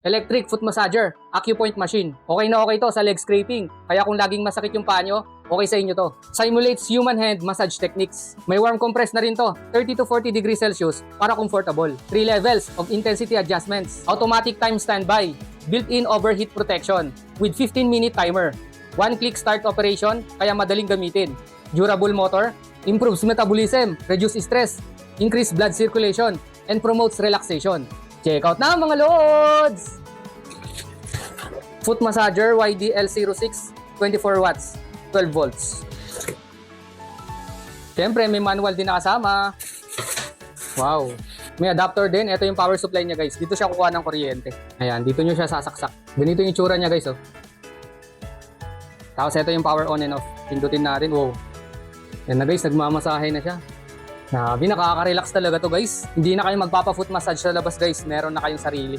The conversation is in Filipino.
Electric foot massager, acupoint machine. Okay na okay to sa leg scraping. Kaya kung laging masakit yung paa nyo, okay sa inyo to. Simulates human hand massage techniques. May warm compress na rin to, 30 to 40 degrees Celsius para comfortable. 3 levels of intensity adjustments. Automatic time standby. Built-in overheat protection with 15-minute timer. One-click start operation, kaya madaling gamitin. Durable motor, improves metabolism, reduce stress, increase blood circulation, and promotes relaxation. Check out na mga lods! Foot massager YDL06, 24 watts, 12 volts. Siyempre, may manual din nakasama. Wow. May adapter din. Ito yung power supply niya, guys. Dito siya kukuha ng kuryente. Ayan, dito nyo siya sasaksak. Ganito yung itsura niya, guys. Oh. Tapos ito yung power on and off. Pindutin natin. Wow. Yan na, guys. Nagmamasahe na siya. Nakaka-relax talaga to, guys. Hindi na kayo magpapa-foot massage sa labas, guys. Meron na kayong sarili.